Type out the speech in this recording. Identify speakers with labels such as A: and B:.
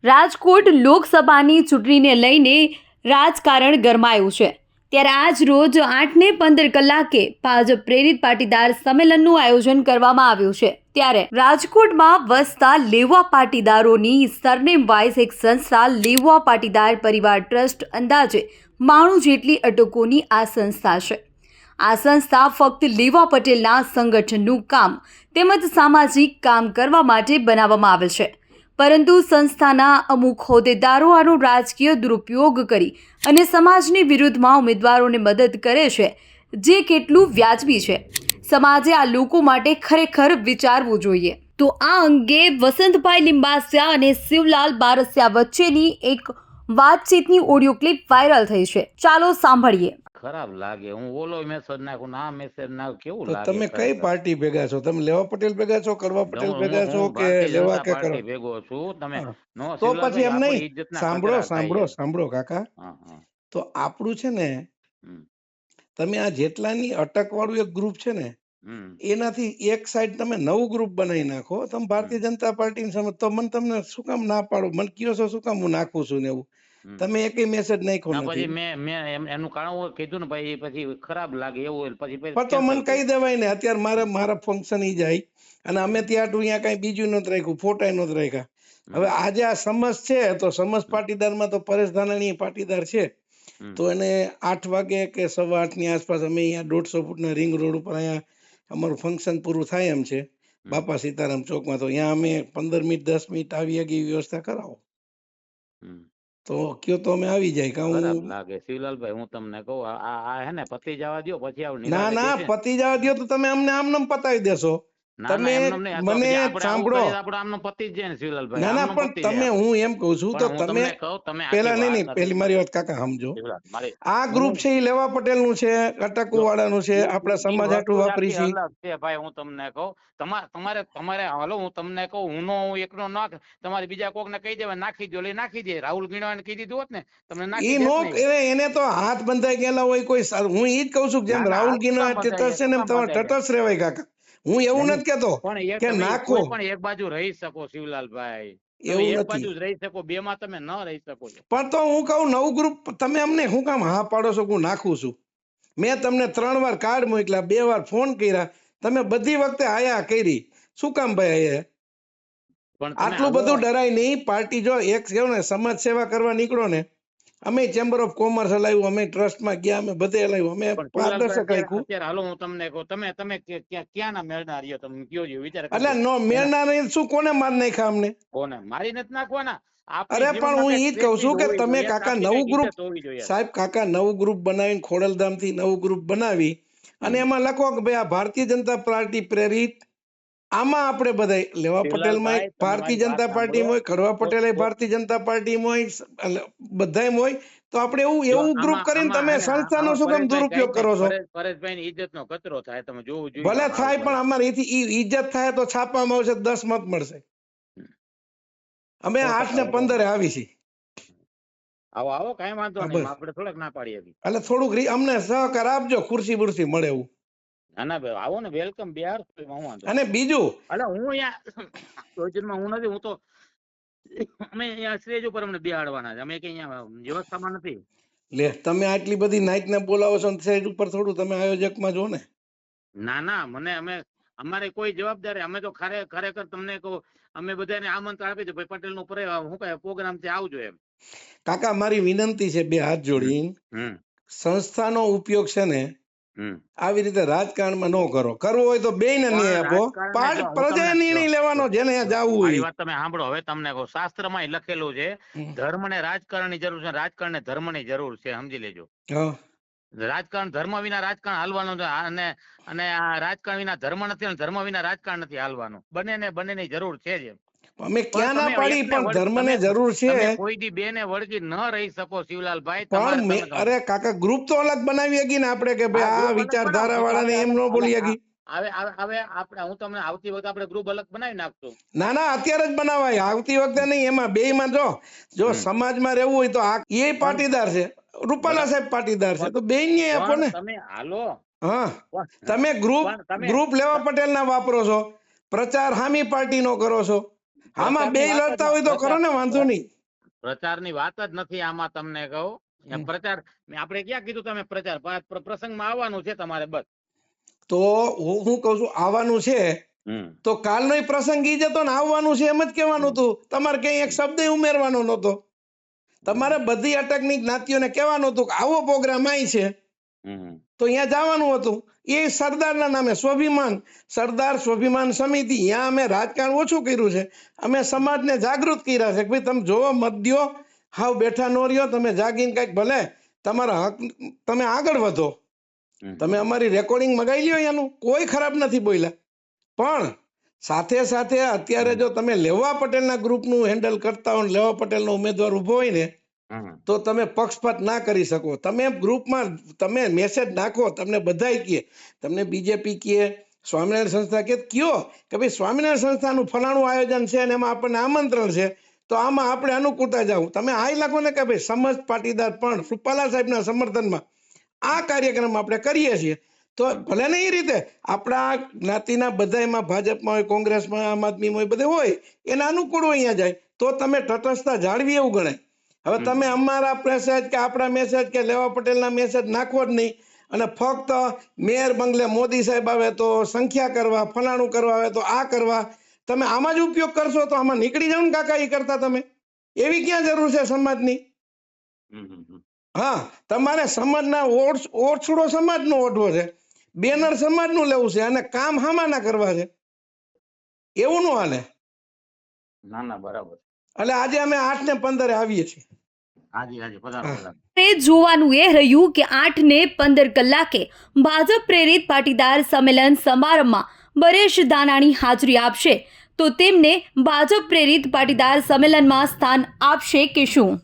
A: રાજકોટ લોકસભાની ચૂંટણીને લઈને રાજકારણ ગરમાયું છે ત્યારે આજ રોજ 8 ને 15 કલાકે ભાજપ પ્રેરિત પાટીદાર સંમેલનનું આયોજન કરવામાં આવ્યું છે ત્યારે રાજકોટમાં વસતા લેવા પાટીદારોની સરનેમ વાઇઝ એક સંસ્થા લેવા પાટીદાર પરિવાર ટ્રસ્ટ અંદાજે 92 જેટલી અટકોની આ સંસ્થા છે। આ સંસ્થા ફક્ત લેવા પટેલના સંગઠનનું કામ તેમજ સામાજિક કામ કરવા માટે બનાવવામાં આવે છે, પરંતુ સંસ્થાના અમુક હોદ્દેદારો આનો રાજકીય દુરુપયોગ કરી અને સમાજની વિરુદ્ધમાં ઉમેદવારોને મદદ કરે છે, જે કેટલું વ્યાજબી છે। સમાજે આ લોકો માટે ખરેખર વિચારવું જોઈએ। તો આ અંગે વસંતભાઈ લિંબાસિયા અને શિવલાલ બારસિયા વચ્ચેની એક વાતચીતની ઓડિયો ક્લિપ વાયરલ થઈ છે। ચાલો સાંભળીએ।
B: ખરાબ લાગે। હું ઓલો મેસેજ નાખું ના મેસેજ નાખ કેવું
C: તો
B: લાગે?
C: તમે કઈ પાર્ટી ભેગા છો? તમે લેવા પટેલ ભેગા છો, કરવા પટેલ ભેગા છો કે
B: ભારતીય
C: લેવા
B: જનતા
C: કે
B: પાર્ટી
C: કરવા?
B: ભેગો છું। તમે
C: હા.
B: નો
C: તો પછી
B: શિવલાલભાઈ
C: એમ
B: આપણી
C: નહીં,
B: ઇજ્જતના
C: સાંભળો
B: ખતરા થાય
C: સાંભળો
B: એમ।
C: સાંભળો કાકા,
B: હા હા
C: તો આપણું છે ને,
B: હમ
C: તમે આ જેટલાની અટક વાળું એક ગ્રુપ છે ને,
B: હમ
C: એનાથી એક સાઈડ તમે નવું ગ્રુપ બનાવી નાખો। તમે ભારતીય જનતા પાર્ટીને સમજ તો મને તમને શું કામ ના પાડો? મને કયો છો શું કામ હું નાખું છું ને એવું?
B: હમ
C: તમે એકેય મેસેજ નાખ્યો
B: ના
C: નથી,
B: પછી મેં એનું કારણ કીધું ને ભાઈ, પછી ખરાબ લાગે એવું હોય પછી
C: પણ તો
B: કેન્સલ
C: મને કહી દેવાય ને। અત્યારે મારા ફંક્શન ઈ જાય અને અમે ત્યાં અહીંયા કઈ બીજું નથી રાખ્યું, ફોટા નથી રાખ્યા। હવે આજે આ સમજ છે તો સમજ પાટીદારમાં તો પરેશ ધાનાણી પાટીદાર છે, તો એને 8 વાગે કે 8:15 ની આસપાસ અમે અહીંયા 150 ફૂટના રિંગ રોડ ઉપર અહીંયા અમારું ફંક્શન પૂરું થાય એમ છે, બાપા સીતારામ ચોકમાં। તો અહીંયા અમે 15 મિનિટ 10 મિનિટ આવી એવી વ્યવસ્થા કરાવો તો કયો તો અમે આવી જાય કે
B: ખરાબ
C: હું
B: લાગે શિવલાલભાઈ। હું તમને કહું આ હે ને પતિ જવા દો, પછી આવું
C: ના
B: નિરાતે
C: ના
B: બેસે।
C: પતી જવા દો તો તમે અમને આમનામ પતાવી દેશો।
B: ના ના
C: તમે
B: એમને નહીં, આ તો
C: મને
B: પછી આપણે આવું
C: સાંભળો,
B: કરીએ તો આપણે આમનો પતિ જ જાય ને શિવલાલભાઈ,
C: ના ના
B: આમનો
C: પણ
B: પતિ જાય
C: તમે,
B: આપણે।
C: હું એમ કઉ છું તો
B: પણ હું
C: તમે
B: તમને કહું, તમે આખી
C: પેલા નહીં
B: વાત
C: નહીં
B: નથી
C: પેલી મારી વાત કાકા સમજો।
B: શિવલાલ મારી
C: આ ગ્રુપ
B: હું
C: છે એ લેવા પટેલ નું છે, અટકુ વાળાનું છે, આપણા
B: ઈ
C: સમાજ
B: વસ્તુ
C: હાટું
B: જ
C: વાપરી
B: આખી
C: છે।
B: અલગ છે ભાઈ। હું તમને કહું, તમારે તમારે હાલો, હું તમને કહું, હું એકનો નાખ, તમારે બીજા કોક ને કહી દેવા નાખી દો, નાખી દે। રાહુલ ગીણવાને કહી દીધું હોત ને, તમને નાખી
C: ઈ
B: દેત
C: નો
B: ને।
C: એને તો હાથ બંધાઈ ગયેલા હોય કોઈ હું ઈ જ કઉ છું કે
B: ના
C: જેમ
B: ના
C: રાહુલ
B: હાથ શું
C: ગીનો
B: કામ બંધાય
C: તટસ્થ
B: ગયા?
C: છે
B: શું
C: ને એમ
B: કામ
C: તમારે
B: બંધાય ગયા?
C: તટસ્થ રહેવાય કાકા। હું એવું
B: નહીં,
C: નથી કેતો
B: પણ
C: કે
B: તમે
C: નાખો,
B: કોઈ પણ એક બાજુ રહી શકો શિવલાલભાઈ। તમે
C: એવું
B: એક
C: નથી।
B: બાજુ જ રહી શકો, બે માં તમે ન રહી શકો છો।
C: પણ તો હું કહું નવું ગ્રુપ તમે અમને શું કામ હા પાડો છો કે હું નાખું છું? મેં તમને 3 વાર કાર્ડ મોકલ્યા, 2 વાર ફોન કર્યા, તમે બધી વખતે આયા કરી, શું કામ ભાઈ? આયા
B: પણ તમે
C: આટલું
B: હાલો,
C: બધું ડરાય નહીં। પાર્ટી જો એક કેવું ને સમાજ સેવા કરવા નીકળો ને, અમે ચેમ્બર ઓફ કોમર્સ હલાવ્યું, અમે ટ્રસ્ટમાં ગયા, અમે બધે હલાવ્યું, અમે
B: પણ શિવલાલભાઈ
C: પારદર્શક
B: અત્યારે
C: રાખ્યું।
B: અત્યારે હાલો હું તમને કહું, તમે ક્યાંના મેળના રહ્યો? તમે કયો છો, વિચાર
C: એટલે
B: કરજો
C: નો
B: એના।
C: મેળના નહીં શું, કોને માર નાખ્યા અમને?
B: કોને મારી નથી નાખવાના? આપણી
C: અરે પણ
B: જીવનમાં
C: હું
B: કઈક
C: ઈ જ કઉ
B: પ્રેસ્ટીજ
C: છું કે
B: હોવી
C: તમે
B: જોઈએ,
C: કાકા
B: આપણી
C: નવું
B: કઈક
C: ગ્રુપ,
B: ઇજ્જત હોવી જોઈએ।
C: સાહેબ કાકા નવું ગ્રુપ બનાવીને ખોડલધામ થી નવું ગ્રુપ બનાવી અને એમાં લખો કે ભાઈ આ ભારતીય જનતા પાર્ટી પ્રેરિત, આમાં આપણે બધા લેવા પટેલમાં
B: શિવલાલભાઈ તમે મારી
C: ભારતીય
B: વાત
C: જનતા
B: સાંભળો
C: પાર્ટીમાં હોય, કડવા
B: તો
C: પટેલ
B: તો
C: ભારતીય જનતા પાર્ટીમાં હોય, બધામાં હોય, તો આપણે એવું
B: જો
C: એવું ગ્રુપ
B: આમાં
C: કરીને
B: આમાં હે
C: તમે
B: ને
C: સંસ્થાનો
B: આમાં
C: શું કામ
B: પરેશભાઈ
C: દુરુપયોગ
B: કહે
C: કરો છો?
B: પરેશભાઈ ની ઇજ્જત નો કચરો થાય, તમે જોવું જોઈએ
C: ભલે
B: હાવ
C: થાય પણ
B: ભાઈ।
C: અમારે એથી ઇજ્જત થાય તો છાપવામાં આવશે, 10 મત મળશે। અમે 8 ને 15 આવી છીએ।
B: આવો આવો, કઈ વાંધો
C: હા
B: નહીં,
C: બસ,
B: આપણે થોડાક ના પાડીએ છીએ।
C: એટલે થોડુંક અમને સહકાર આપજો, ખુરશી બુરશી મળે એવું।
B: ના ના ભાઈ આવો ને, વેલકમ, બિહાર હું વાંધો
C: અને
B: નહીં।
C: બીજું
B: એટલે હું અહીંયા હું નથી, હું તો અમે અહીંયા સ્ટેજ ઉપર અમને બિહાડવાના છે, અમે કઈ અહીંયા વ્યવસ્થામાં નથી।
C: લે તમે આટલી બધી નાઈટ ને બોલાવો છો સાઈડ ઉપર, થોડું તમે આયોજકમાં જો ને।
B: ના ના અમારે કોઈ જવાબદારી, અમે તો ખરેખર તમને કહું, અમે બધાને આમંત્રણ આપી દે ભાઈ પટેલ નો શું કહે પ્રોગ્રામ છે, આવજો એમ।
C: કાકા મારી વિનંતી છે 2 હાથ જોડીને,
B: હમ
C: સંસ્થાનો ઉપયોગ છે ને
B: હમ
C: આવી રીતે રાજકારણમાં ન કરો। કરવો હોય તો બેયને ન્યાય
B: પણ
C: આપો,
B: રાજકારણને જો હું
C: પ્રજાએ
B: તમને
C: નિર્ણય લેવાનો જેને જવું
B: મારી
C: હોય।
B: વાત તમે સાંભળો, હવે તમને કહું, શાસ્ત્રમાં લખેલું છે ધર્મ ને રાજકારણ ની જરૂર છે, રાજકારણ ને ધર્મ ની જરૂર છે, સમજી લેજો।
C: હા
B: રાજકારણ ધર્મ વિના રાજકારણ હાલવાનું છે, અને આ રાજકારણ વિના ધર્મ નથી, અને ધર્મ વિના રાજકારણ નથી હાલવાનું। બંનેની જરૂર છે જ।
C: અમે
B: પણ
C: ક્યાં ના
B: તમે
C: પાડી,
B: એકને
C: પણ ધર્મને જરૂર
B: તમે
C: છે।
B: કોઈ દી બે ને વળગી ન રહી શકો શિવલાલભાઈ, તમારે
C: પણ
B: તમે
C: અરે કાકા ગ્રુપ તો અલગ બનાવી હકી ને આપણે કે
B: આ
C: ભાઈ આ
B: ગ્રુપ અલગ બનાવો
C: વિચારધારા
B: તો
C: વાળાને એમ ન બોલી હકી।
B: હવે આપણે હું તમને આવતી વખતે આપણે ગ્રુપ અલગ બનાવી નાખશું।
C: ના ના અત્યારે જ બનાવાય, આવતી વખતે નહીં। એમાં બેયમાં જો સમાજમાં રહેવું હોય તો આ એ
B: પણ
C: પાટીદાર છે, રૂપાલા સાહેબ પાટીદાર છે, તો બેય ન્યાય આપો ને।
B: તમે હાલો,
C: હા તમે ગ્રુપ
B: પણ તમે
C: ગ્રુપ લેવા પટેલ ના વાપરો છો, પ્રચાર હામી પાર્ટી નો કરો છો, આમાં બે લડતા હોય તો કરો ને, વાંધો નહીં.
B: પ્રચારની વાત જ નથી આમાં, તમને કહું. પ્રચાર આપણે ક્યાં કીધું તમે પ્રચાર પ્રસંગમાં આવવાનું છે તમારે, બસ.
C: તો હું કઉ છું આવવાનું છે તો કાલનો પ્રસંગ ઈ જ હતો ને, આવવાનું છે એમ જ કહેવાનું હતું. તમારે કઈ એક શબ્દ ઉમેરવાનો નહોતો. તમારે બધી અટકની જ્ઞાતિઓને કહેવાનું હતું કે આવો પ્રોગ્રામ અહીં છે તો અહીંયા જવાનું હતું. એ સરદારના નામે સ્વાભિમાન, સરદાર સ્વાભિમાન સમિતિ, અહીંયા અમે રાજકારણ ઓછું કર્યું છે. અમે સમાજને જાગૃત કર્યા છે કે ભાઈ તમે જોવો, મત દ્યો, હાવ બેઠા નો રહ્યો, તમે જાગીને કઈક ભલે તમારા હક, તમે આગળ વધો. તમે અમારી રેકોર્ડિંગ મગાવી લ્યો, એનું કોઈ ખરાબ નથી બોલ્યા. પણ સાથે સાથે અત્યારે જો તમે લેવા પટેલના ગ્રુપનું હેન્ડલ કરતા હો, લેવા પટેલનો ઉમેદવાર ઉભો હોય ને, તો તમે પક્ષપાત ના કરી શકો. તમે ગ્રુપમાં તમે મેસેજ નાખો, તમને બધાય કહે, તમને બીજેપી કહે, સ્વામિનારાયણ સંસ્થા કયો કે ભાઈ સ્વામિનારાયણ સંસ્થાનું ફલાણું આયોજન છે અને એમાં આપણને આમંત્રણ છે, તો આમાં આપણે અનુકૂળતા જાઉં. તમે આ લખો ને કે ભાઈ સમજ પાટીદાર પણ રૂપાલા સાહેબના સમર્થનમાં આ કાર્યક્રમ આપણે કરીએ છીએ, તો ભલે ને એ રીતે આપણા જ્ઞાતિના બધા એમાં ભાજપમાં હોય, કોંગ્રેસમાં, આમ આદમીમાં હોય, બધે હોય, એના અનુકૂળ હોય અહીંયા જાય, તો તમે તટસ્થતા જાળવી એવું ગણાય. હવે તમે અમારા મેસેજ કે આપણા મેસેજ કે લેવા પટેલના મેસેજ નાખવો જ નહીં અને ફક્ત મેયર બંગલે મોદી સાહેબ આવે તો સંખ્યા કરવા, ફલાણું કરવા આવે તો આ કરવા, તમે આમાં જ ઉપયોગ કરશો તો આમાં નીકળી જાવ ને કાકા એ કરતા. તમે એવી ક્યાં જરૂર છે સમાજની? હા, તમારે સમાજના ઓછડો સમાજનો ઓઢવો છે, બેનર સમાજનું લેવું છે અને કામ હામાના કરવા છે, એવું નો હાલે.
B: ના ના, બરાબર.
C: એટલે આજે અમે 8 ને 15 આવીએ છીએ.
B: હાજી હાજી, પધારો.
A: તે જોવાનું એ રહ્યું કે 8 ને 15 કલાકે ભાજપ પ્રેરિત પાટીદાર સંમેલન સમારંભમાં પરેશ ધાનાણી હાજરી આપશે તો તેમને ભાજપ પ્રેરિત પાટીદાર સંમેલનમાં સ્થાન આપશે કે શું?